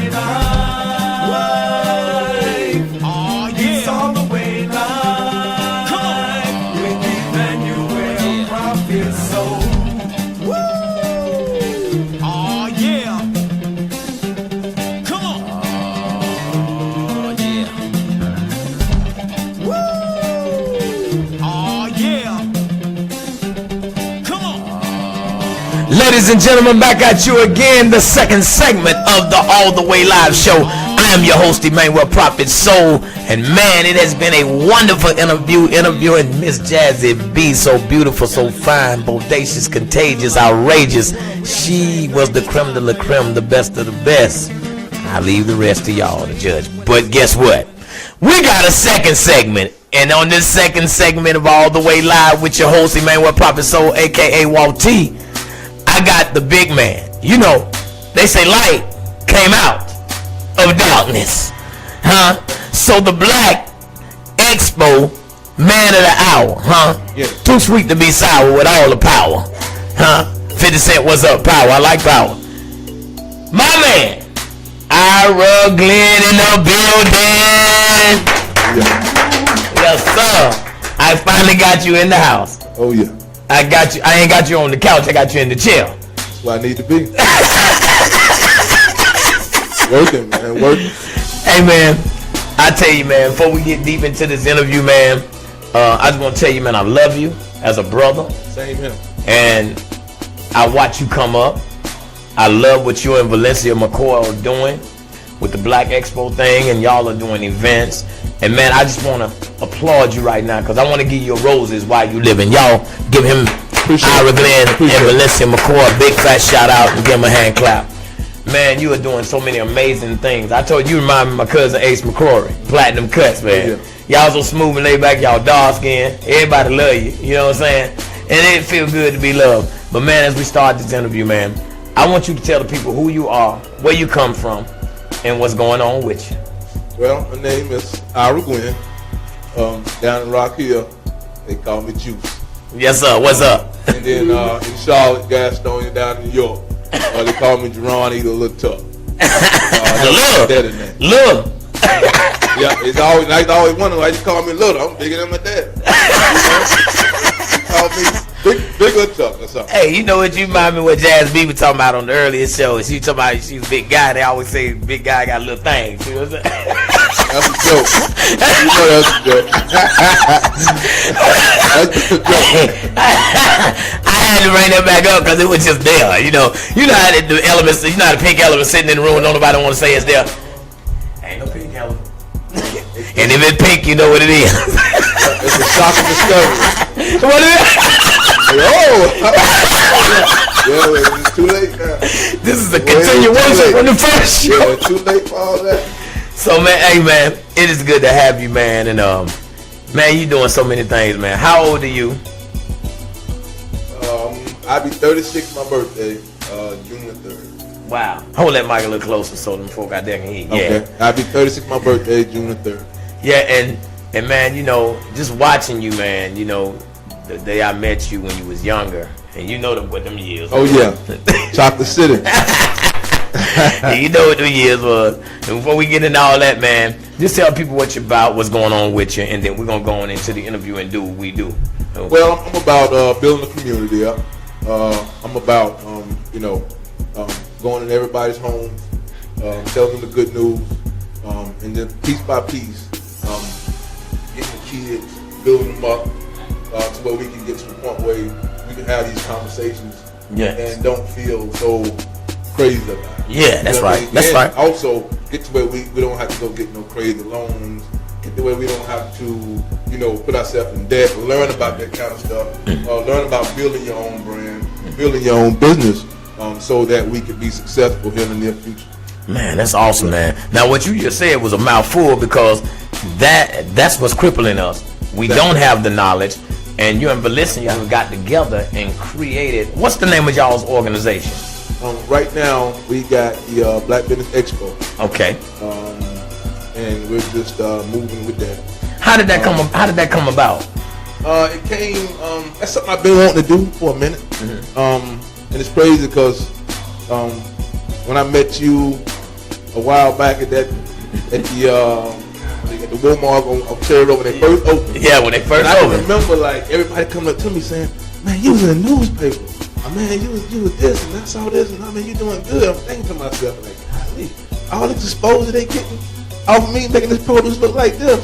way live. Oh, yeah. It's all the way live. Come on. With Emanuel, Prophet Soul. Woo! Oh, yeah. Come on. Oh, yeah. Woo! Oh, yeah. Come on. Ladies and gentlemen, back at you again, the second segment of the All the Way Live show. I am your host, Emanuel, Prophet Soul, and man, it has been a wonderful interviewing Miss Jazzy B. So beautiful, so fine, bodacious, contagious, outrageous. She was the creme de la creme, the best of the best. I leave the rest to y'all to judge. But guess what? We got a second segment. And on this second segment of All the Way Live with your host, Emanuel, Prophet Soul, a.k.a. Walt T., I got the big man. You know, they say light came out of darkness. Huh? So the Black Expo man of the hour. Huh? Yes. Too sweet to be sour with all the power. Huh? 50 Cent, what's up? Power. I like power. My man, IRA Glenn in the building. Yes, sir. I finally got you in the house. Oh, yeah. I got you. I ain't got you on the couch. I got you in the chair. That's where I need to be. Working, man. Working. Hey, man. I tell you, man, before we get deep into this interview, man, I just want to tell you, man, I love you as a brother. Same here. And I watch you come up. I love what you and Valencia McCoy are doing with the Black Expo thing, and y'all are doing events. And man, I just want to applaud you right now because I want to give you your roses while you living. Y'all give him Ira Glenn and Valencia McCoy a big fat shout out and give him a hand clap. Man, you are doing so many amazing things. I told you remind me of my cousin Ace McCrory, Platinum Cuts, man. Y'all so smooth and laid back, y'all dark skin. Everybody love you, you know what I'm saying? And it feels good to be loved. But man, as we start this interview, man, I want you to tell the people who you are, where you come from, and what's going on with you. Well, my name is Ira Glenn. Down in Rock Hill, they call me Juice. Yes, sir. What's up? And then in Charlotte, Gastonia, down in New York, they call me Jerron Eater Little Tuck. Look. Yeah, it's always I always wonder why you call me Little. I'm bigger than my dad. You call me Big Little Tuck or something. Hey, you know what you remind me what Jazz B was talking about on the earlier show? She talking about she's a big guy. They always say big guy got little things. You know what I'm saying? That's a joke. You know that's a joke. That's a joke. I had to bring that back up because it was just there. You know how the elements. You know how the pink element sitting in the room. Don't nobody want to say it's there. Ain't no pink element. And if it's pink, you know what it is. It's a shocking discovery. What is it? Yeah, it's too late now. This is a continuation from the first show. Yeah, too late for all that. So man, hey man, it is good to have you, man, and man, you doing so many things, man. How old are you? I'll be 36 my birthday, June the 3rd. Wow. Hold that mic a little closer so them folk out there can hear. Yeah. Okay. I'll be 36 my birthday, June the 3rd. Yeah, and man, you know, just watching you, man, you know, the day I met you when you was younger, and you know what them years. Oh yeah, Chocolate City. You know what them years was. And before we get into all that, man, just tell people what you're about, what's going on with you, and then we're gonna go on into the interview and do what we do. Okay. Well, I'm about building the community up. I'm about going in everybody's home, telling them the good news, and then piece by piece, getting the kids, building them up, to where we can get to the point where we can have these conversations and don't feel so crazy about it. Yeah, that's right. And that's right. Also, get to where we don't have to go get no crazy loans. Get to where we don't have to, put ourselves in debt. Learn about that kind of stuff. Learn about building your own brand, building your own business, so that we can be successful here in the near future. Man, that's awesome, man. Now, what you just said was a mouthful because that's what's crippling us. We don't have the knowledge, and you and Valencia have got together and created. What's the name of y'all's organization? Right now, we got the Black Business Expo. Okay. And we're just moving with that. How did that come? How did that come about? It came. That's something I've been wanting to do for a minute. Mm-hmm. And it's crazy because when I met you, a while back at the Walmart on Cherry Road when they first opened. Yeah, when they first and opened. I remember like everybody coming up to me saying, "Man, you was in the newspaper. Oh, man, you was this, and I saw this, and I mean, you doing good." I'm thinking to myself like, golly, all this exposure they getting off of me making this produce look like this.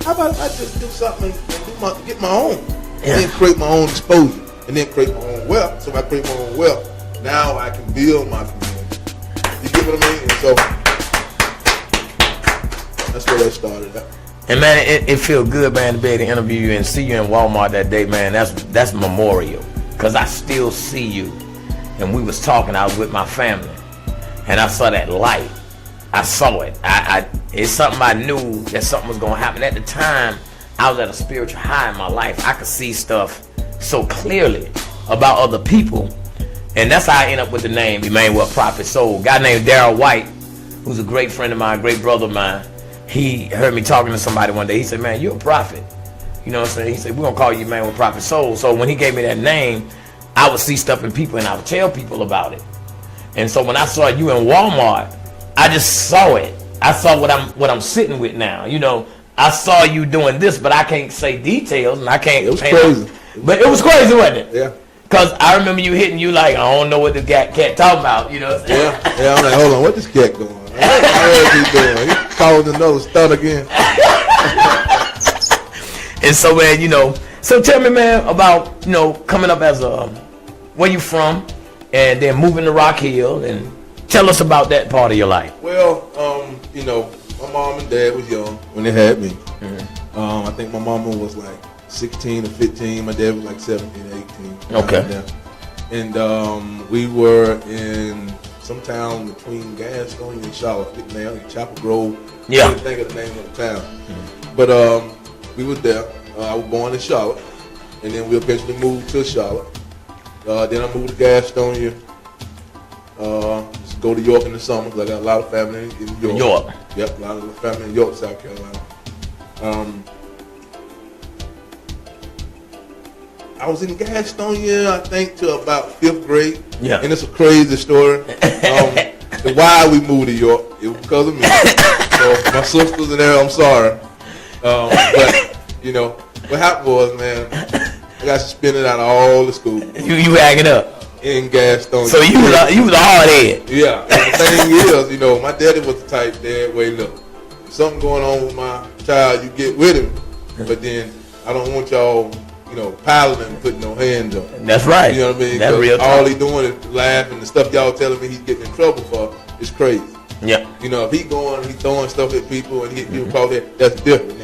How about if I just do something and get my own, and then create my own exposure, and then create my own wealth. So if I create my own wealth, now I can build my community. You get what I mean? And so that's where that started out. And man, it feels good, man, to be able to interview you and see you in Walmart that day, man. That's memorial, cause I still see you. And we was talking. I was with my family, and I saw that light. I saw it. It's something I knew that something was gonna happen. At the time, I was at a spiritual high in my life. I could see stuff so clearly about other people, and that's how I end up with the name Emanuel Prophet Soul. A guy named Darryl White, who's a great friend of mine, great brother of mine. He heard me talking to somebody one day. He said, "Man, you're a prophet." You know what I'm saying? He said, "We're gonna call you Emanuel Prophet Soul." So when he gave me that name, I would see stuff in people and I would tell people about it. And so when I saw you in Walmart, I just saw it. I saw what I'm sitting with now. You know, I saw you doing this, but I can't say details and I can't. It was crazy. But it was crazy, wasn't it? Yeah. Cause I remember you hitting you like, I don't know what this cat talking about. You know what I'm saying? Yeah. I'm like, hold on, what this cat doing? What is he doing? He calling another stunt again. And so, man, you know, so tell me, man, about, you know, coming up as where you from, and then moving to Rock Hill, and tell us about that part of your life. Well, you know, my mom and dad was young when they had me. Mm-hmm. I think my mama was like 16 or 15. My dad was like 17 or 18. Okay. And we were in some town between Gastonia and Charlotte, Chapel Grove. Yeah. I couldn't think of the name of the town. Mm-hmm. But we were there. I was born in Charlotte, and then we eventually moved to Charlotte. Then I moved to Gastonia. Just go to York in the summer because I got a lot of family in York. York. Yep, a lot of family in York, South Carolina. I was in Gastonia, I think, till about 5th grade. Yeah. And it's a crazy story. The why we moved to York, it was because of me. So my sisters and there, I'm sorry. But, you know, what happened was, man, I got suspended out of all the school. You acting up. In Gastonia. So you was a hard head. Yeah. And the thing is, you know, my daddy was the type dad, wait, look, if something going on with my child, you get with him. But then I don't want y'all, you know, piling and putting no hands on him. That's right. You know what I mean? That's real all talk. he doing is laughing. The stuff y'all telling me he's getting in trouble for is crazy. Yeah. You know, if he throwing stuff at people and he people call that, that's different.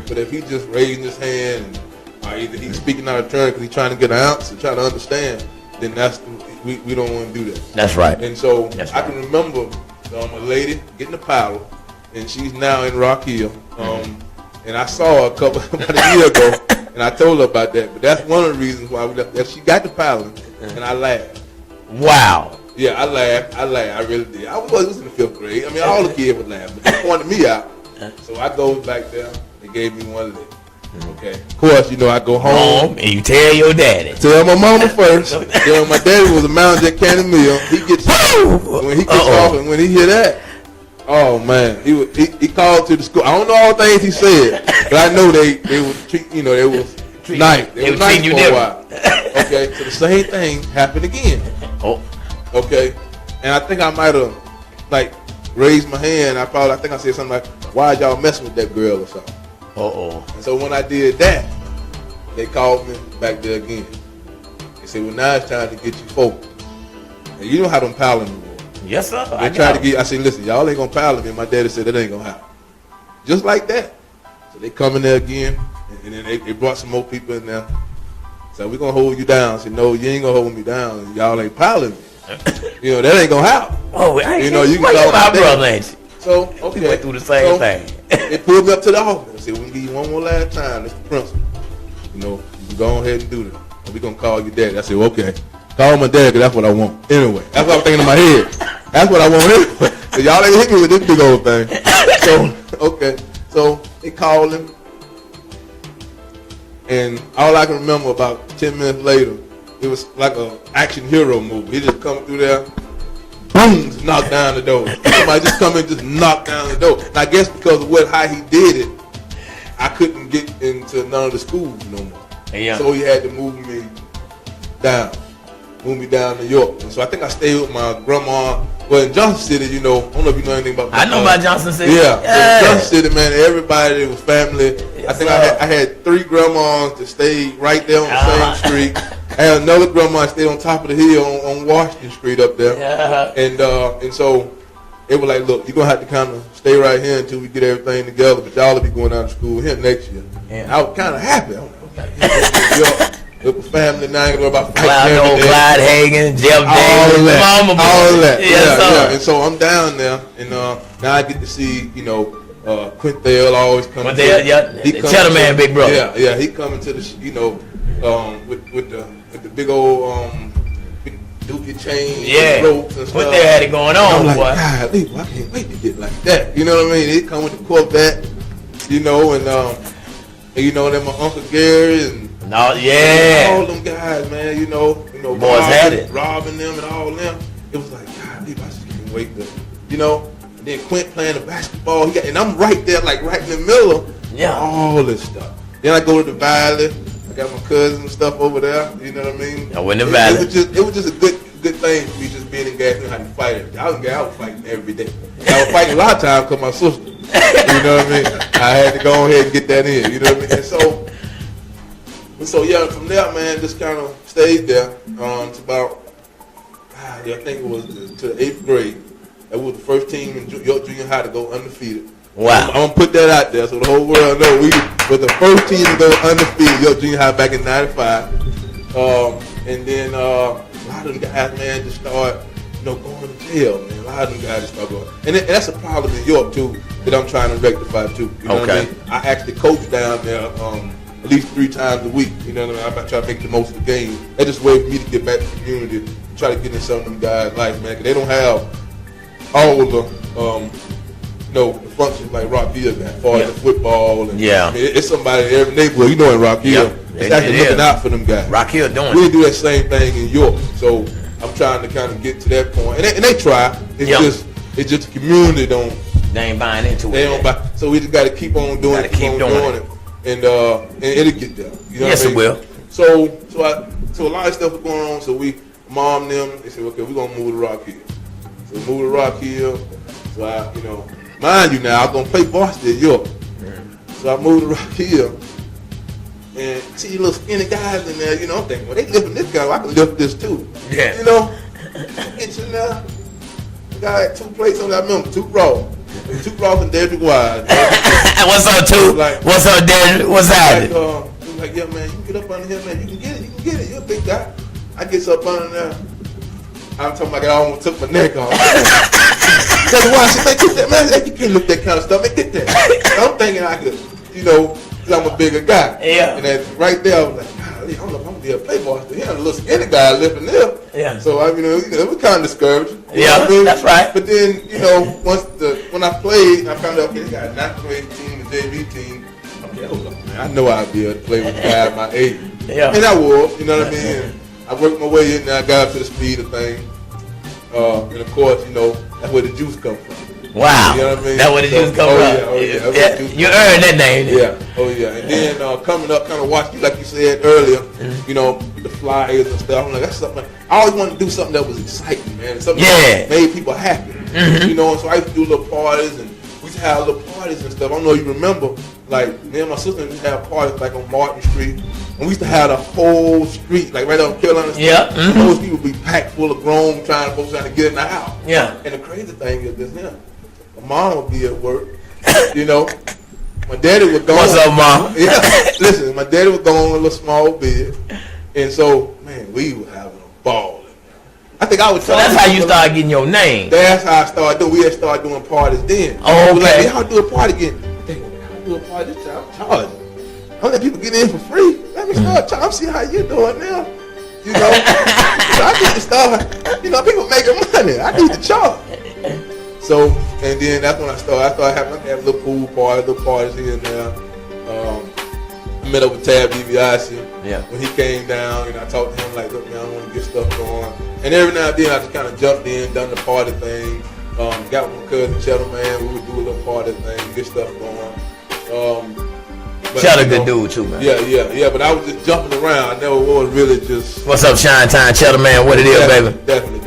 But if he just raising his hand, and, or either he's speaking out of turn because he's trying to get an answer, trying to understand, then we don't want to do that. That's right. And so That's I right. can remember a lady getting a pilot, and she's now in Rock Hill. And I saw her about a year ago, and I told her about that. But that's one of the reasons why we left. That she got the pilot, and I laughed. Wow. Yeah, I laughed. I really did. I was in the 5th grade. I mean, all the kids would laugh, but they pointed me out. So I go back there. They gave me one leg. Okay. Of course, you know, I go home. And you tell your daddy. Tell my mama first. Then my daddy was a manager at Candy Mill. He gets when he gets off, and when he hear that, oh man, he called to the school. I don't know all the things he said, but I know they would treat, you know, they was nice. They was nice for a while. Okay, so the same thing happened again. Oh. Okay, and I think I might have like raised my hand. I think I said something like, "Why y'all messing with that girl or something?" And so when I did that, they called me back there again. They said, "Well, now it's time to get you focused." And you know how them piling me were. Yes, sir. They tried to get. I said, "Listen, y'all ain't gonna pile me." And my daddy said, "That ain't gonna happen." Just like that. So they come in there again, and then they brought some more people in there. So we're gonna hold you down. I said, "No, you ain't gonna hold me down. Y'all ain't piling me." You know, that ain't gonna happen. Oh, you know, you can call my brother, ain't you? So, okay. We went through the same thing. They pulled me up to the office and said, "We're going to give you one more last time. That's the principal. You know, you can go ahead and do that. And we're going to call your daddy." I said, "Okay. Call my dad because that's what I want." Anyway, that's what I was thinking in my head. That's what I want anyway. So y'all ain't hit me with this big old thing. So, okay. So they called him. And all I can remember about 10 minutes later, it was like an action hero movie. He just come through there, boom, just knock down the door. Somebody just come in, just knock down the door. And I guess because of how he did it, I couldn't get into none of the schools no more. Yeah. So he had to move me down to York. And so I think I stayed with my grandma. Well, in Johnson City, I don't know if you know anything about. I know about Johnson City. Yeah. So Johnson City, man, everybody was family. Yes, I think I had 3 grandmas that stayed right there on the same street. I had another grandma that stayed on top of the hill on Washington Street up there. And so it was like, look, you're going to have to kind of stay right here until we get everything together, but y'all will be going out to school here next year. And I was kind of happy. I was like, okay, with the family now, you know about Clyde Hagen, Jeff Davis, all of that. Yeah. And so I'm down there, and now I get to see, Quintel always coming. He Cheddar Man, big brother. Yeah, he coming to the, with the big old dookie chain, ropes and stuff. Quintel had it going on, I'm like, boy. God, I can't wait to get like that. You know what I mean? He come with the Corvette, and then my Uncle Gary and. No, all them guys, man, boys had it. Robbing them and all them. It was like, God, I just can't wait to, and then Quint playing the basketball. And I'm right there, like right in the middle of all this stuff. Then I go to the Valley. I got my cousins and stuff over there. You know what I mean? I went to the Valley. It was just a good thing for me just being in gas and having to fight every day. I was fighting every day. I was fighting a lot of times because my sister. You know what I mean? I had to go ahead and get that in. You know what I mean? And so yeah, from there, man, just kind of stayed there to about, I think it was to the 8th grade. That was the first team in York Junior High to go undefeated. Wow. I'm going to put that out there so the whole world knows we were the first team to go undefeated, York Junior High, back in '95. And then a lot of them guys, man, just start, going to jail, man. A lot of them guys just start going. And that's a problem in York, too, that I'm trying to rectify, too. You know what I mean? I actually coach down there at least 3 times a week. You know what I mean? I try to make the most of the game. That's just a way for me to get back to the community, try to get in some of them guys' life, man, because they don't have all the, the functions like Rock Hill got, as far as the football. And, I mean, it's somebody in every neighborhood, in Rock Hill. It's actually looking out for them guys. Rock Hill doing we do that same thing in York. So I'm trying to kind of get to that point. And they try. It's just the community they ain't buying into it. They don't buy. So we just got to keep on doing it. Keep doing it. And it'll get there. You know yes, what I mean? It will. So a lot of stuff was going on. So mom and them, they said, okay, we're going to move to Rock Hill. So we moved to Rock Hill. So mind you now, I was going to play varsity at York. So I moved to Rock Hill. And see little skinny guys in there, I'm thinking, well, they lifting this guy, I can lift this too. Yeah. Get in there. I got 2 plates on that, I remember, 2 raw. 2 raw and Dedrick Wise. What's up, 2? What's up, Dedrick? What's happening? He was like, yeah, man, you can get up under here, man. You can get it. You're a big guy. I get up under there. I'm talking about I almost took my neck off. That's why I said, man, get that, man. You can't lift that kind of stuff, man. Get that. I'm thinking I could, because I'm a bigger guy. Yeah. And then right there, I was like, golly, I don't know if I'm going to be a playboy. Here, a little skinny guy lifting there. Yeah. So, it was kind of discouraging. That's right. But then, when I played, I found out, okay, they got a 9th grade team, a JV team. Okay, hold on, man. I know I'd be able to play with a guy my age. Yeah. And I will, you know what I mean? And I worked my way in there, I got up to the speed of things. And of course, that's where the juice comes from. Wow. You know what I mean? That's where the juice comes from. Yeah. You earned that name. Yeah. Oh, yeah. And then coming up, kind of watching, like you said earlier, the flyers and stuff. I'm like, that's something. I always wanted to do something that was exciting, man. Something that made people happy. And so I used to do little parties, and we used to have little parties and stuff. I don't know if you remember, like, me and my sister used to have parties, like, on Martin Street. And we used to have the whole street, like right on Carolina Street. Yeah. Those people be packed full of grown folks trying to get in the house. Yeah. And the crazy thing is this now. My mom would be at work, My daddy was gone. What's up, Mom? Yeah. Listen, my daddy was gone in a little small bed. And so, man, we were having a ball. I think I was. So that's how you started getting your name. That's how I started doing. We had started doing parties then. Oh, okay. Like, y'all do a party again. I'll do a party this time. I'm charging. I'm letting people get in for free. Let me start charging. See how you doing now. So I need to start. People making money. I need to charge. So, and then that's when I started having little pool parties, little parties here and there. met up with Tab DiBiase. Yeah. When he came down, and I talked to him like, look, man, I want to get stuff going. And every now and then, I just kind of jumped in, done the party thing. Got with my cousin Cheddar, man. We would do a little party thing, get stuff going. Cheddar good dude too, man. Yeah. But I was just jumping around. I never was really just. What's up, Shine Time, Cheddar, man? What it is, baby? Definitely.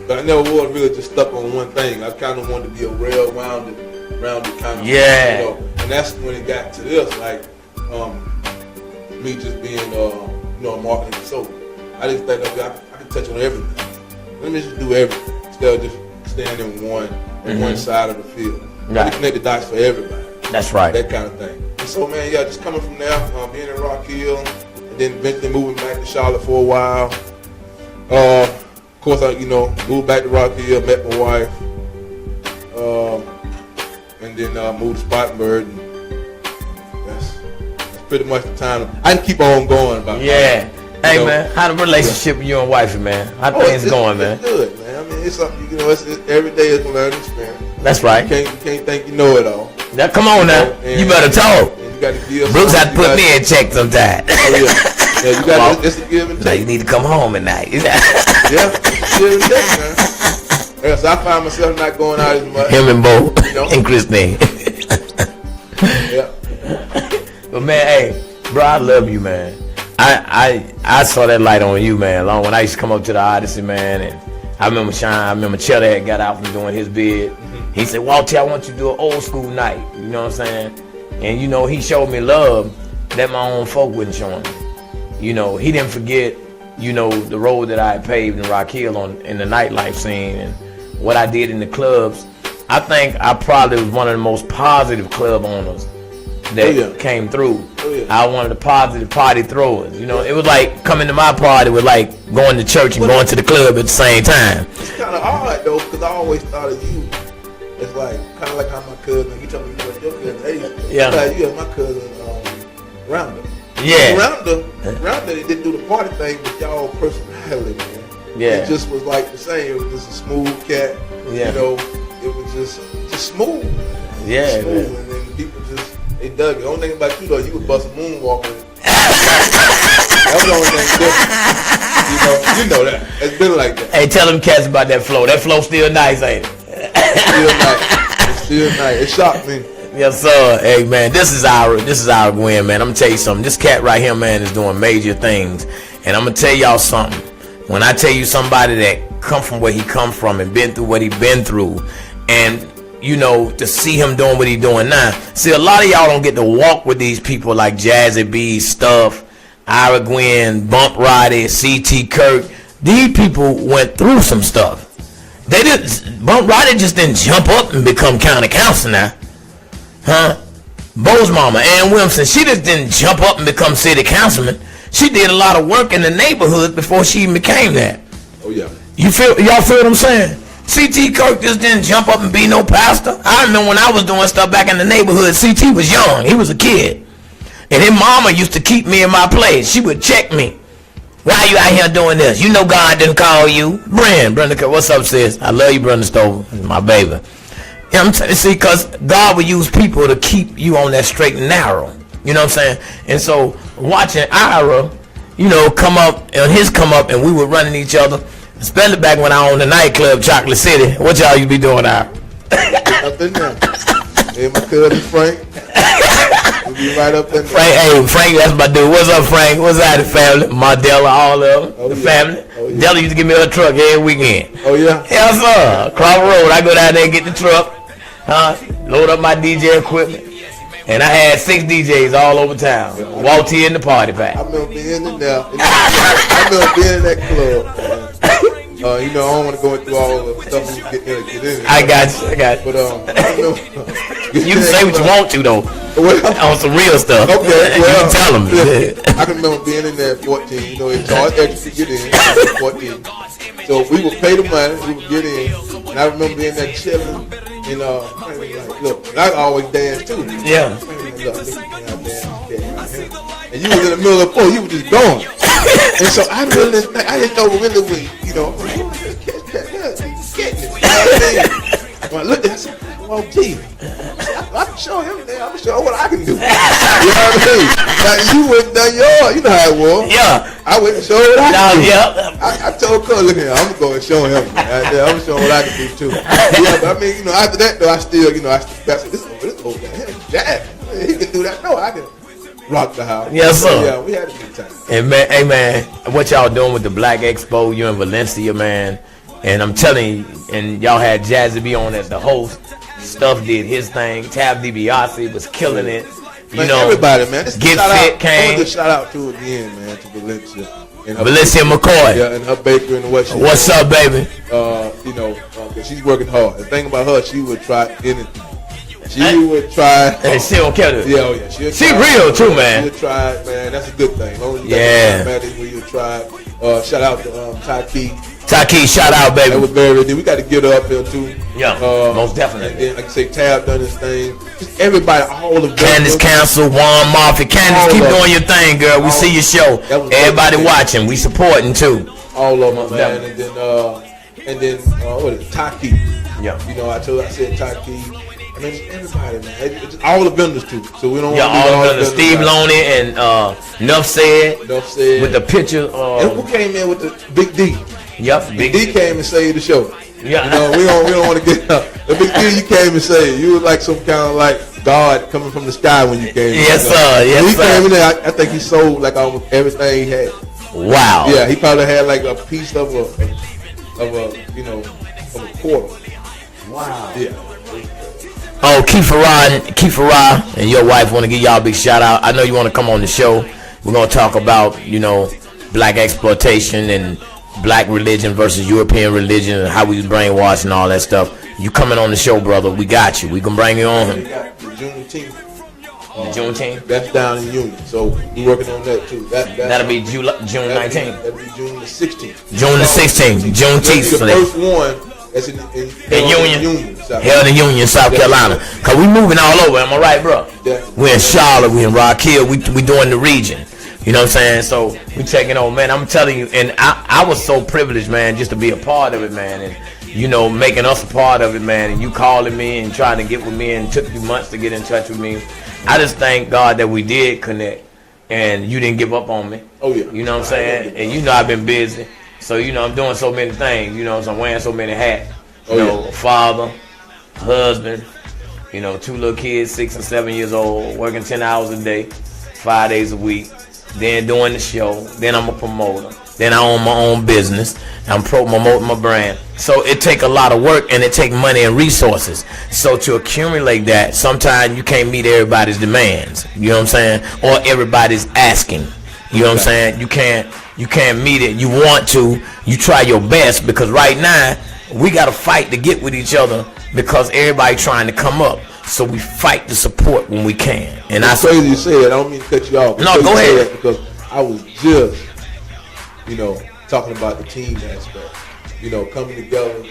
But I never was really just stuck on one thing. I kind of wanted to be a well-rounded kind of. Yeah. You know? And that's when it got to this, like me just being, a marketing consultant. I just think I could touch on everything. Let me just do everything instead of just staying in one side of the field. Right. Connect the dots for everybody. That's right. That kind of thing. And so, man, just coming from there, being in Rock Hill, and then eventually moving back to Charlotte for a while. Of course, I moved back to Rock Hill, met my wife, and then moved to Spartanburg. And that's pretty much the time. I can keep on going about. Yeah. Hey, man, how the relationship with you and wifey, man? How things going, man? It's good, man. I mean, it's something every day is a learning experience. That's right. You can't think you know it all. Now, come on now. You better talk. You got to deal. Brooks had to put me in check sometime. Oh yeah. You got to give and take. Now you need to come home at night. Yeah, give and take, man. Yeah, so I find myself not going out as much. Him and Bo and Christine. Yeah. But man, hey, bro, I love you, man. I saw that light on you, man. Long when I used to come up to the Odyssey, man, and I remember Cheddar had got out from doing his bid. He said, Walter, I want you to do an old school night. You know what I'm saying? And he showed me love that my own folk wouldn't show me. He didn't forget, the road that I had paved in Rock Hill in the nightlife scene and what I did in the clubs. I think I probably was one of the most positive club owners that came through. I was one of the positive party throwers. It was like coming to my party was like going to church and going to the club at the same time. It's kind of odd though, because I always thought of you as like kind of like how my cousin. You told me you were your cousin Ace. Yeah. Like you had my cousin Rounder. Yeah. Rounder, they didn't do the party thing, but y'all personality, man. Yeah. It just was like the same. It was just a smooth cat. Yeah. It was just smooth. Yeah. Smooth, man. And then people just. They dug it. The only thing about you though, you would bust a moonwalker. That was the only thing different. You know that. It's been like that. Hey, tell them cats about that flow. That flow still nice, ain't it? It's still nice. It shocked me. Yes, sir. Hey, man, this is our Gwen, man. I'm gonna tell you something. This cat right here, man, is doing major things, and I'm gonna tell y'all something. When I tell you somebody that come from where he come from and been through what he been through, and to see him doing what he doing now. See, a lot of y'all don't get to walk with these people like Jazzy B, Stuff, Ira Gwen, Bump Roddy, C.T. Kirk. These people went through some stuff. Bump Roddy just didn't jump up and become county council now. Huh? Bo's mama, Ann Williamson, she just didn't jump up and become city councilman. She did a lot of work in the neighborhood before she even became that. Oh, yeah. Y'all feel what I'm saying? C.T. Kirk just didn't jump up and be no pastor. I remember when I was doing stuff back in the neighborhood, C.T. was young. He was a kid. And his mama used to keep me in my place. She would check me. Why are you out here doing this? You know God didn't call you. Brenda, what's up, sis? I love you, Brenda Stover. My baby. See, because God would use people to keep you on that straight and narrow. You know what I'm saying? And so watching Ira, come up, and we were running each other. Especially back when I owned the nightclub, Chocolate City. What y'all used to be doing out? Up in there. Hey, my cousin Frank. We'll be right up in there. Frank, that's my dude. What's up, Frank? What's that, the family? Mardella, all of them, family. Oh, yeah. Della used to give me her truck every weekend. Oh, yeah? Yes, sir. Cross Road. I go down there and get the truck. Load up my DJ equipment. And I had 6 DJs all over town. Walter in the party pack. I remember being in there. I remember being in that club. I don't want to go through all the stuff we get in. I got you. But I remember. You can say what you want to though. On some real stuff. Okay, well, you can tell them. I can remember being in there at 14. It's all extra to get in. At 14. So we would pay the money. We would get in. And I remember being there chilling. And look, I always dance too. Yeah. And you was in the middle of the floor, you was just going. And so I didn't know really when, getting it. When I looked at it, I said, well, gee, I can show him there. I'm gonna show him what I can do. You know what I mean? Like, you went and done yours. You know how it was. Yeah. I went and showed what I can do. Yeah. I told Cuz, look here, I'm gonna go and show him. I'm gonna show him what I can do too. Yeah, but I mean, after that though, I still, I said, this old guy, Jack, he can do that. No, I can rock the house. Yes, sir. Yeah, we had a good time. And man, hey man, what y'all doing with the Black Expo? You in Valencia, man. And I'm telling you, and y'all had Jazzy B on as the host. Stuff did his thing. Tab DiBiase was killing it. Man, everybody, man. Get Fit came. I want to shout out to again, man, to Valencia. Valencia McCoy. Yeah, and her bakery and what she What's doing. up, baby? Cause she's working hard. The thing about her, she would try anything. She would try. And she don't care. Yeah, oh yeah. She real too, man. She would try, man. That's a good thing. As long as you got the when you try. Shout out to Taki, shout out, baby. That was very. Then we got to get her up here too. Yeah, most definitely. And then, like I say, Tab done his thing. Just everybody, all of them. Candace Council, Juan Murphy. Candace, keep doing your thing, girl. We see your show. Everybody watching. We supporting too. All of them, man. And then what is it? Taki? Yeah. I said Taki. I mean, just everybody, man. It's all the vendors too. So we don't. Yeah, all the vendors. Steve Loney and Nuff said with the picture. And who came in with the Big D? Yep, Big D came and saved the show. Yeah. We don't want to get up. The Big D, you came and saved. You was like some kind of like God coming from the sky when you came. Yes, sir. Yes, when he sir. came in there, I think he sold like almost everything he had. Wow. Yeah, he probably had like a piece of a quarter. Wow. Yeah. Oh, Kiefer Ra and your wife want to give y'all a big shout out. I know you want to come on the show. We're going to talk about, black exploitation and black religion versus European religion and how we brainwashed and all that stuff. You coming on the show, brother. We got you. We can bring you on. We got the Juneteenth. The Juneteenth? That's down in Union. So we're working on that too. That'll be June 19th. That'll be June the 16th. June the 16th. Juneteenth. The first one. That's in Union, held in Union, South Carolina. Cause we moving all over. Am I right, bro? We in Charlotte, we in Rock Hill, we doing the region. You know what I'm saying? So we taking over, man. I'm telling you, and I was so privileged, man, just to be a part of it, man, and making us a part of it, man. And you calling me and trying to get with me, and took you months to get in touch with me. I just thank God that we did connect, and you didn't give up on me. Oh yeah. You know what I'm saying? And I've been busy. So, I'm doing so many things, so I'm wearing so many hats. Father, husband, 2 little kids, 6 and 7 years old, working 10 hours a day, 5 days a week, then doing the show, then I'm a promoter, then I own my own business, I'm promoting my brand. So it take a lot of work and it take money and resources. So to accumulate that, sometimes you can't meet everybody's demands, you know what I'm saying? Or everybody's asking, you know what I'm saying? You can't meet it. You want to. You try your best because right now we got to fight to get with each other because everybody trying to come up. So we fight to support when we can. And it's crazy you say it. I don't mean to cut you off. No, go ahead. Because I was just, talking about the team aspect. Coming together,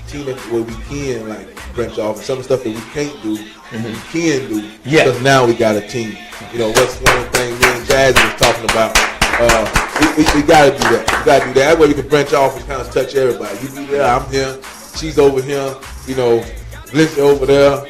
team where we can branch off. Some of the stuff that we can't do, we can do. Yeah. Because now we got a team. What's one of the things me and Jazzy was talking about. We gotta do that. We gotta do that. That way we can branch off and kind of touch everybody. You be there, I'm here, she's over here, Lindsay over there.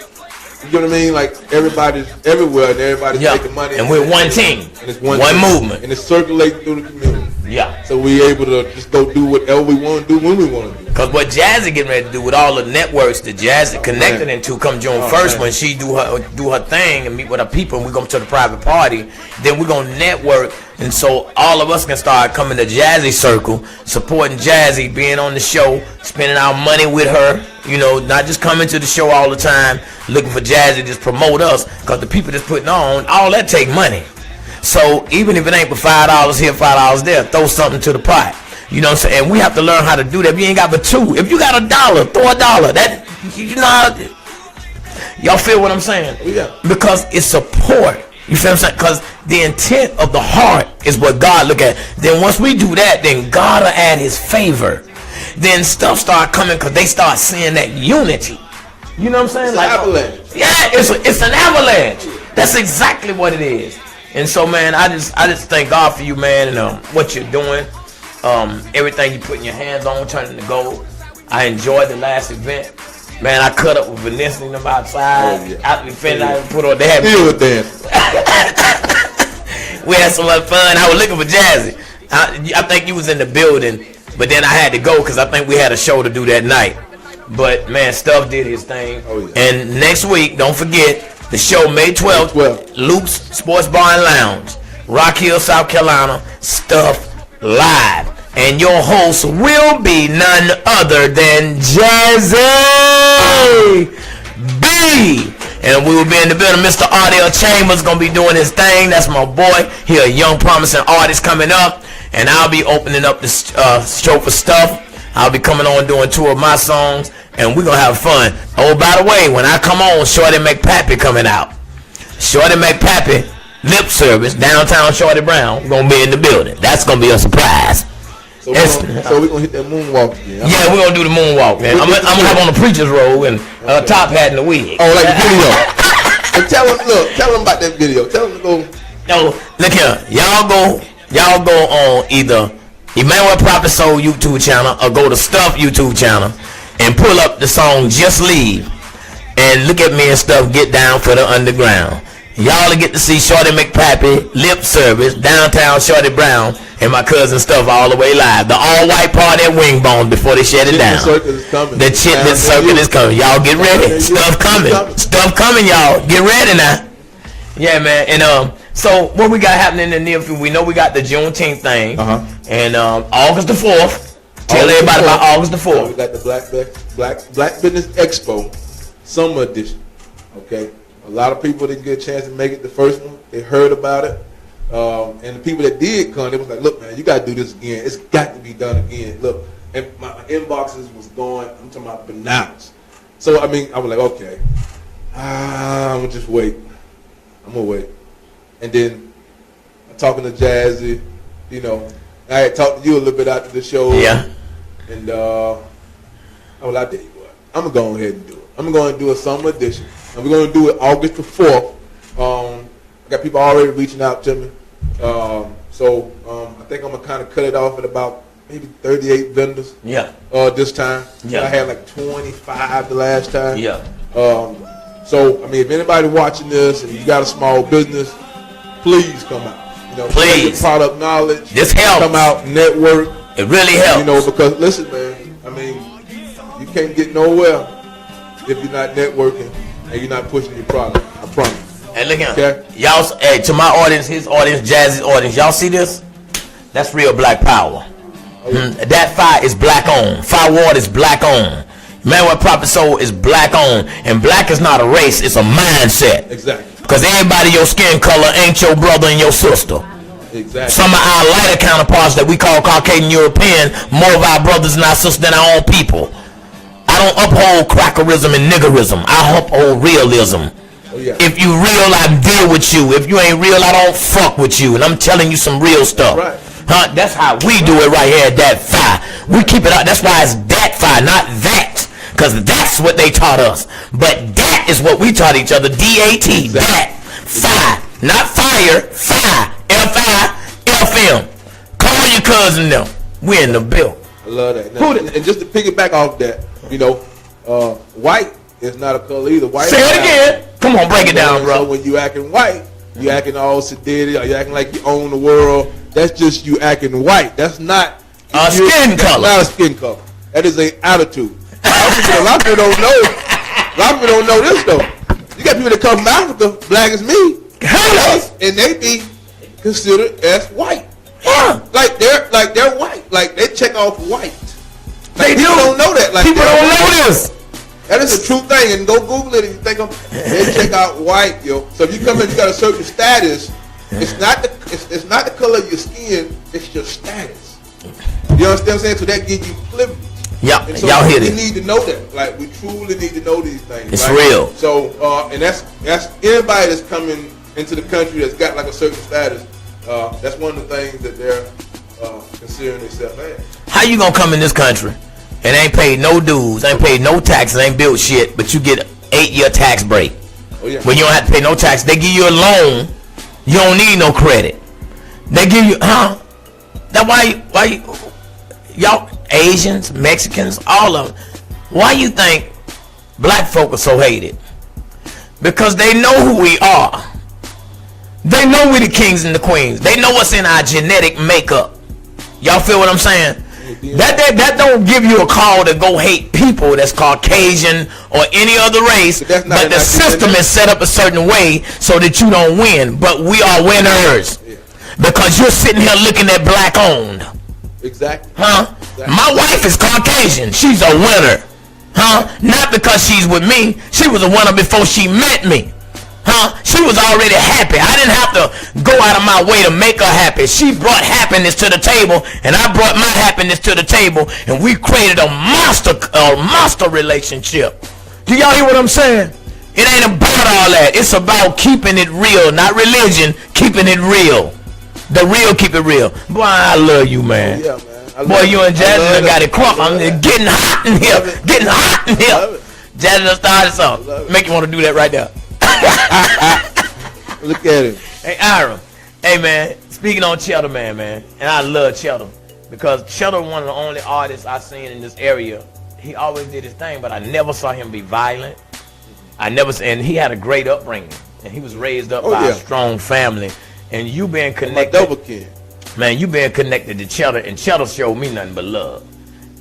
You know what I mean? Like everybody's everywhere and everybody's making money. And we're one team. And it's one movement. And it's circulating through the community. Yeah. So we able to just go do whatever we want to do when we want to do. Because what Jazzy getting ready to do with all the networks that Jazzy connected into come June 1st when she do her thing and meet with her people and we go to the private party, then we're going to network. And so all of us can start coming to Jazzy Circle, supporting Jazzy, being on the show, spending our money with her, not just coming to the show all the time, looking for Jazzy to just promote us, because the people that's putting on, all that take money. So even if it ain't for $5 here, $5 there, throw something to the pot. You know what I'm saying? And we have to learn how to do that. If you ain't got but $2, if you got $1, throw $1. That, y'all feel what I'm saying? Yeah. Because it's support. You feel what I'm saying? Because the intent of the heart is what God look at. Then once we do that, then God will add his favor. Then stuff start coming because they start seeing that unity. You know what I'm saying? It's an avalanche. Yeah, it's an avalanche. That's exactly what it is. And so, man, I just thank God for you, man, and what you're doing. Everything you putting your hands on turning to gold. I enjoyed the last event. Man, I cut up with Vanessa and them outside. Oh, yeah. Out in the fence, I put on. They had Still with dance. We had so much fun. I was looking for Jazzy. I think you was in the building, but then I had to go because I think we had a show to do that night. But man, Stuff did his thing. Oh, yeah. And next week, don't forget the show May 12th. Luke's Sports Bar and Lounge, Rock Hill, South Carolina. Stuff live, and your host will be none other than Jazzy B. And we will be in the building. Mr. Ardell Chambers gonna be doing his thing. That's my boy. He a young, promising artist coming up, and I'll be opening up this show for Stuff. I'll be coming on doing 2 of my songs, and we're gonna have fun. Oh, by the way, when I come on, Shorty McPappy coming out. Shorty McPappy, lip service, downtown Shorty Brown, gonna be in the building. That's gonna be a surprise. So we're gonna hit that moonwalk again. Yeah, we're gonna do the moonwalk, man. I'm gonna have on a preacher's robe and a top hat and a wig. Oh, like the video. And tell them about that video. Tell them to go. No, look here. Y'all go on either Emanuel Prophet Soul YouTube channel or go to Stuff YouTube channel and pull up the song Just Leave and look at me and Stuff Get Down for the Underground. Y'all will get to see Shorty McPappy, lip service, downtown Shorty Brown, and my cousin Stuff all the way live. The all-white party at Wingbone before they shut it down. The Chitlin Circuit is coming. Y'all get ready. Stuff coming. Stuff coming, y'all. Get ready now. Yeah, man. And so what we got happening in the near future? We know we got the Juneteenth thing, and August the 4th. Tell everybody about August the 4th. We got the Black Business Expo Summer Edition. Okay. A lot of people didn't get a chance to make it the first one. They heard about it. And the people that did come, they was like, look, man, you got to do this again. It's got to be done again. Look, and my inboxes was going, I'm talking about bananas. So, I mean, I was like, okay, I'm going to just wait. I'm going to wait. And then I'm talking to Jazzy, you know. I had talked to you a little bit after the show. Yeah. And I was like, I tell you what, I'm going to go ahead and do it. I'm going to do a summer edition. And we're going to do it August the 4th. I got people already reaching out to me. So I think I'm going to kind of cut it off at about maybe 38 vendors. Yeah. This time. Yeah. I had like 25 the last time. Yeah. So, I mean, if anybody watching this and you got a small business, please come out. You know, please. Your product knowledge. This helps. Come out, network. It really helps. You know, because listen, man, I mean, you can't get nowhere if you're not networking and you're not pushing your product. I promise. Hey, look here. Y'all, hey, to my audience, his audience, Jazzy's audience, y'all see this? That's real black power. That fire is black owned. Fireward is black owned. Emanuel Prophet Soul is black owned. And black is not a race, it's a mindset. Exactly. Because everybody your skin color ain't your brother and your sister. Exactly. Some of our lighter counterparts that we call Caucasian European, more of our brothers and our sisters than our own people. I don't uphold crackerism and niggerism. I uphold realism. Oh, yeah. If you real, I deal with you. If you ain't real, I don't fuck with you. And I'm telling you some real stuff. Right. Huh? That's how we do it right here at that fire. We keep it out. That's why it's that fire, not that. Because that's what they taught us. But that is what we taught each other. D-A-T. Exactly. That. Fire. Not fire. Fire. F-I-F-M. Call your cousin now. We're in the bill. I love that. Now, and just to piggyback off that, you know, white is not a color either. White. Say it again. Come on, break it down, bro. So when you acting white, you acting all sedated, or you acting like you own the world. That's just you acting white. That's not a skin color. Not a skin color. That is an attitude. A lot of people don't know. A lot of people don't know this though. You got people that come from Africa, black as me, and they be considered as white. Yeah. Like they're white. Like they check off white. Like They people do. don't know that. Like People don't know this. That is a true thing, and go Google it if you think they check out white, yo. So if you come in, you got a certain status. It's not the color of your skin. It's your status. You understand what I'm saying? So that gives you privilege. Yeah, so y'all hear we it. need to know that. Like we truly need to know these things. It's right? real. So and that's anybody that's coming into the country that's got like a certain status. That's one of the things that they're considering themselves as. How you gonna come in this country and ain't paid no dues, ain't paid no taxes, ain't built shit, but you get an 8-year tax break? Oh yeah. When you don't have to pay no tax, they give you a loan. You don't need no credit. They give you, That why y'all Asians, Mexicans, all of them. Why you think black folk are so hated? Because they know who we are. They know we the kings and the queens. They know what's in our genetic makeup. Y'all feel what I'm saying? That don't give you a call to go hate people that's Caucasian or any other race. But the system is set up a certain way so that you don't win. But we are winners. Because you're sitting here looking at black owned. Exactly. Huh? Exactly. My wife is Caucasian. She's a winner. Huh? Not because she's with me. She was a winner before she met me. Huh? She was already happy. I didn't have to go out of my way to make her happy. She brought happiness to the table, and I brought my happiness to the table, and we created a monster relationship. Do y'all hear what I'm saying? It ain't about all that. It's about keeping it real, not religion. Keeping it real. The real keep it real. Boy, I love you, man. Yeah, man. Boy, you and Jazzy got it crunk. I'm getting hot in here. Getting hot in here. Jazzy done started something. Make you want to do that right there. Look at him. Hey, Ira. Hey, man. Speaking on Cheddar, man, and I love Cheddar because Cheddar one of the only artists I seen in this area. He always did his thing, but I never saw him be violent. And he had a great upbringing, and he was raised up by a strong family. And you being connected, my double kid. Man, you being connected to Cheddar, and Cheddar showed me nothing but love.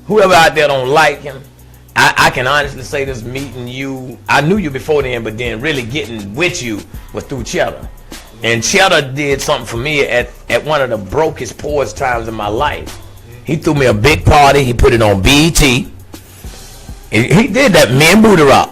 Whoever out there don't like him, I can honestly say this, meeting you, I knew you before then, but then really getting with you was through Cheddar. And Cheddar did something for me at one of the brokest, poorest times in my life. He threw me a big party. He put it on BET. He did that, me and Booty Rock.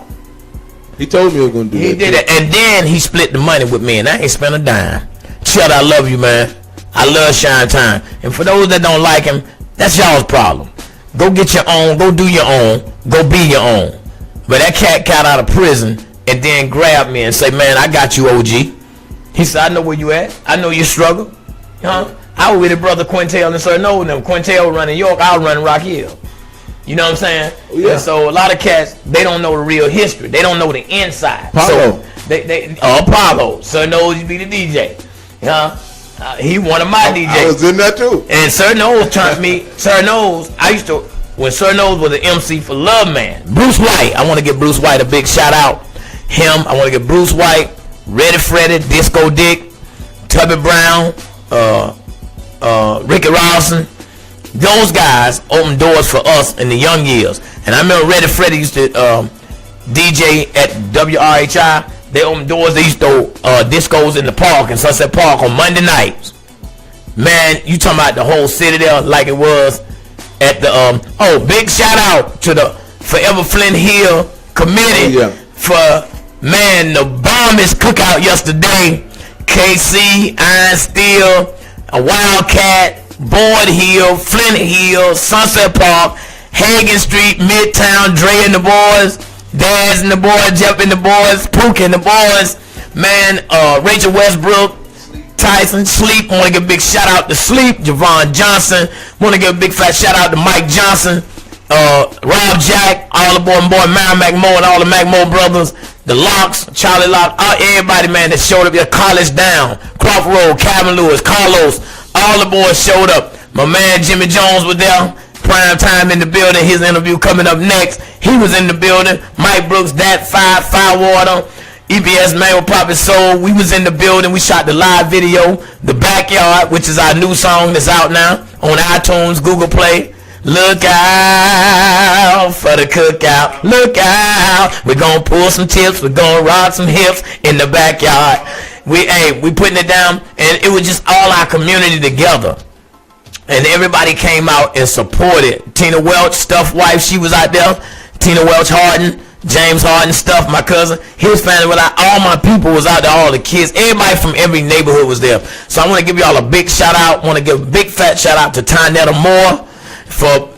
He told me he was going to do that. He did it, and then he split the money with me, and I ain't spent a dime. Cheddar, I love you, man. I love Shine Time. And for those that don't like him, that's y'all's problem. Go get your own. Go do your own. Go be your own. But that cat got out of prison and then grabbed me and say, man, I got you, OG. He said, I know where you at. I know your struggle. Huh? I was with his brother Quintel and Sir No them. Quintel running York. I was running Rock Hill. You know what I'm saying? Oh, yeah. And so a lot of cats, they don't know the real history. They don't know the inside. Paulo. So Paulo. Sir No used to be the DJ. Huh? He one of my DJs. I was in that too. And Sir Nose turned me. Sir Nose, I used to, when Sir Nose was an MC for Love Man. Bruce White. I want to give Bruce White a big shout out. Him. I want to give Bruce White, Ready Freddy, Disco Dick, Tubby Brown, Ricky Rawson. Those guys opened doors for us in the young years. And I remember Ready Freddy used to DJ at WRHI. They opened doors. They used to discos in the park in Sunset Park on Monday nights. Man, you talking about the whole city there like it was at the big shout out to the Forever Flint Hill committee for, man, the bombest cookout yesterday. KC, Iron Steel, a Wildcat, Board Hill, Flint Hill, Sunset Park, Hagen Street, Midtown, Dre and the boys, Daz and the boys, Jeff and the boys, Pook and the boys, man, Rachel Westbrook, Tyson, Sleep. Want to give a big shout out to Sleep, Javon Johnson. Want to give a big fat shout out to Mike Johnson, Rob Jack, all the boy Mary McMo and all the McMo brothers, the Locks, Charlie Lock, everybody, man, that showed up here. College Down, Crawford Road, Calvin Lewis, Carlos, all the boys showed up. My man Jimmy Jones was there. Prime Time in the building. His interview coming up next. He was in the building. Mike Brooks, Dat Firewater, EBS Manuel Prophet Soul. We was in the building. We shot the live video, The Backyard, which is our new song that's out now on iTunes, Google Play. Look out for the cookout. Look out. We're gonna pull some tips. We're gonna rock some hips in the backyard. We putting it down, and it was just all our community together. And everybody came out and supported. Tina Welch, Stuff Wife, she was out there. Tina Welch Harden, James Harden, Stuff, my cousin. His family, all my people was out there, all the kids. Everybody from every neighborhood was there. So I want to give y'all a big shout out. I want to give a big fat shout out to Tynetta Moore for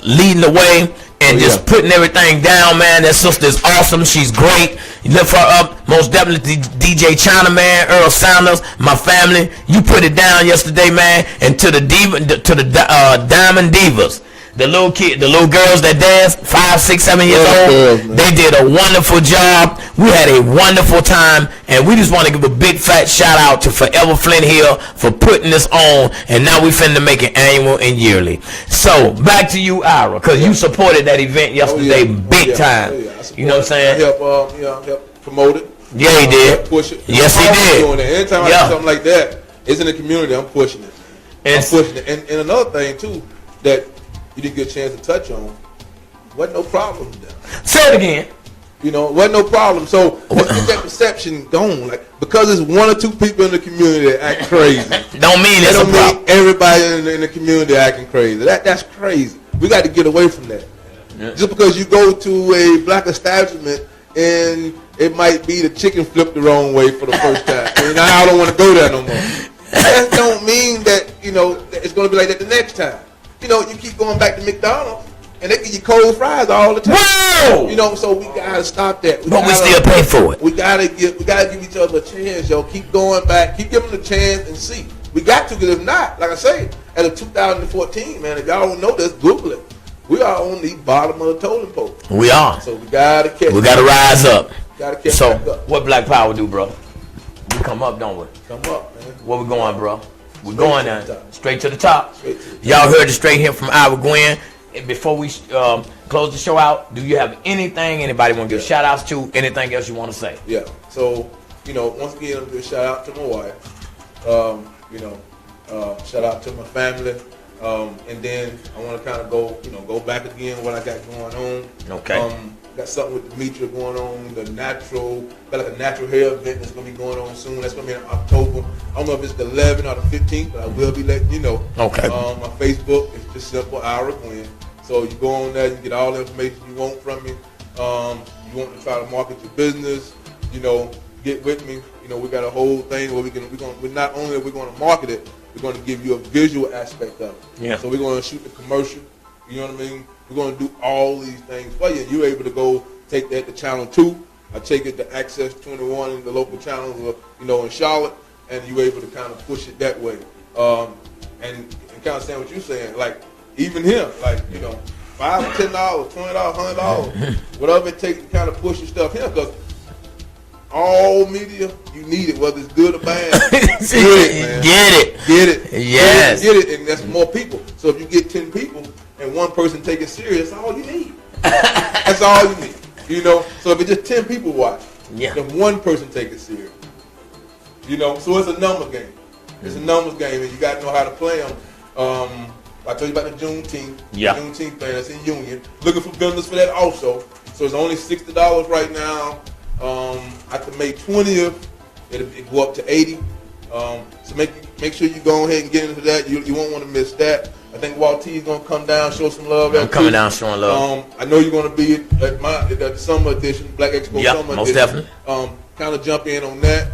leading the way and just putting everything down, man. That sister is awesome. She's great. You lift her up. Most definitely DJ Chinaman, Earl Sanders, my family. You put it down yesterday, man. And to the Diamond Divas, The little girls that dance, 5, 6, 7 years old, girls, they did a wonderful job. We had a wonderful time, and we just want to give a big fat shout out to Forever Flint Hill for putting this on, and now we finna make it annual and yearly. So back to you, Ira, because you supported that event yesterday big time. You know what I'm saying? Help promote it. Yeah, he did. Push it. Yes, he did. Doing that. Anytime I do something like that, it's in the community. I'm pushing it. And another thing too that you didn't get a chance to touch on, wasn't no problem there. Say it again. You know, wasn't no problem. So let's get that perception gone. Like, because there's 1 or 2 people in the community that act crazy, don't mean it's a problem. Everybody in the community acting crazy. That's crazy. We got to get away from that. Yeah. Just because you go to a black establishment and it might be the chicken flipped the wrong way for the first time, and I don't want to go there no more. That don't mean that it's going to be like that the next time. You keep going back to McDonald's, and they give you cold fries all the time. Whoa! So we gotta stop that. But we still pay for it. We gotta give each other a chance, yo. Keep going back. Keep giving them a chance and see. We got to, because if not, like I say, as of 2014, man, if y'all don't know this, Google it. We are on the bottom of the totem pole. We are. So we gotta catch. We gotta rise up. Gotta catch so back up. What Black Power do, bro? We come up, don't we? Come up, man. Where we going, bro? We're going down, straight to the top. Y'all heard it straight here from Ira Gwen. And before we close the show out, do you have anything anybody want to give shout outs to? Anything else you want to say? Yeah. So, once again, I'm going to shout out to my wife. Shout out to my family. And then I want to kind of go back again what I got going on. Okay. Got something with Demetria going on, got like a natural hair event that's going to be going on soon. That's going to be in October. I don't know if it's the 11th or the 15th, but I will be letting you know. Okay. My Facebook is just simple, Ira Gwen. So you go on there, you get all the information you want from me. You want to try to market your business, get with me. We got a whole thing where we're not only are we going to market it, we're going to give you a visual aspect of it. Yeah. So we're going to shoot the commercial. You know what I mean? We're going to do all these things for you. You're able to go take that to Channel 2. I take it to Access 21 in the local channels, in Charlotte, and you're able to kind of push it that way. And kind of saying what you're saying, like even here, like $5 or $10, $20, $100, whatever it takes to kind of push your stuff here, because all media, you need it, whether it's good or bad. Get it, man. Get it. Yes. Get it, and that's more people. So if you get 10 people and one person take it serious, that's all you need. That's all you need. So if it's just 10 people watch, then one person take it serious. So it's a numbers game. It's a numbers game, and you got to know how to play them. I told you about the Juneteenth. Yeah. Juneteenth thing, that's in Union. Looking for vendors for that also. So it's only $60 right now. After May 20th, it'll go up to $80. So make sure you go ahead and get into that. You won't want to miss that. I think Walt T is going to come down, show some love. I'm coming down showing love. I know you're going to be at the summer edition, Black Expo summer most edition. Definitely. Kind of jump in on that.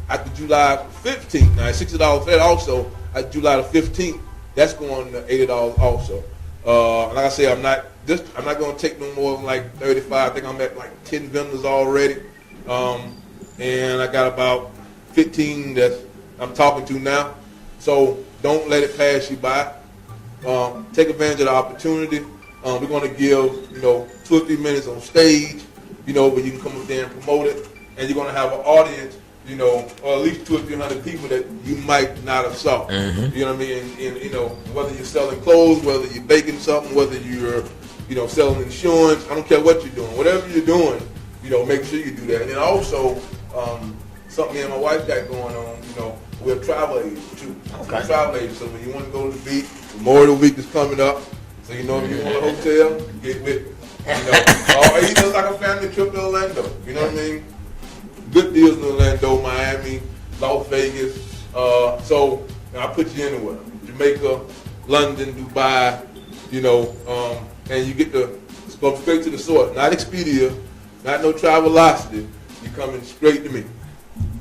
After July 15th, now it's $60 for that also. At July the 15th, that's going to $80 also. Like I say, I'm not going to take no more than like 35. I think I'm at like 10 vendors already. And I got about 15 that I'm talking to now. So don't let it pass you by. Take advantage of the opportunity. We're going to give 2 or 3 minutes on stage, where you can come up there and promote it, and you're going to have an audience, or at least 200 or 300 people that you might not have saw. Mm-hmm. You know what I mean? And whether you're selling clothes, whether you're baking something, whether you're selling insurance, I don't care what you're doing. Whatever you're doing, make sure you do that. And then also something me and my wife got going on. We're travel agents too. Okay. We're travel agents, so when you want to go to the beach, Memorial Week is coming up. So if you want a hotel, get with me. Or even like a family trip to Orlando. You know what I mean? Good deals in Orlando, Miami, Las Vegas. So I put you anywhere. Jamaica, London, Dubai, and you get to go straight to the source. Not Expedia, not no Travelocity. You're coming straight to me.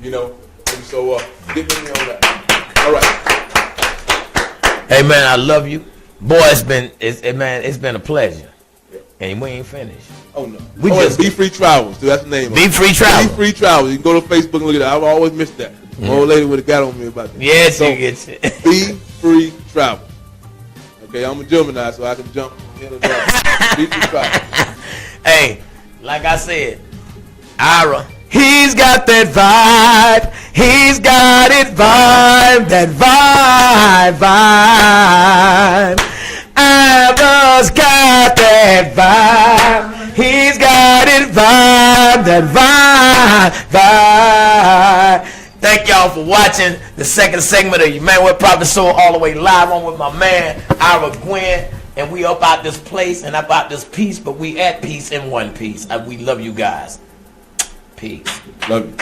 And so get with me on that. All right. Hey man, I love you. Boy, it's been a pleasure. Yeah. And we ain't finished. Oh no. We just Be Free Travels, dude. That's the name of it. Be Free Travels. Be Free Travels. You can go to Facebook and look at that. I've always missed that. My old lady would have got on me about that. Yes, so, you get it. Be Free Travel. Okay, I'm a Gemini, so I can jump in and out. Beat the traffic. Hey, like I said, IRA, he's got that vibe. He's got it vibe. That vibe. IRA's got that vibe. He's got it vibe. That vibe. Thank y'all for watching the second segment of Emanuel Prophet Soul all the way live on with my man, Ira Gwen. And we up out this place and up out this peace, but we at peace in one piece. We love you guys. Peace. Love you.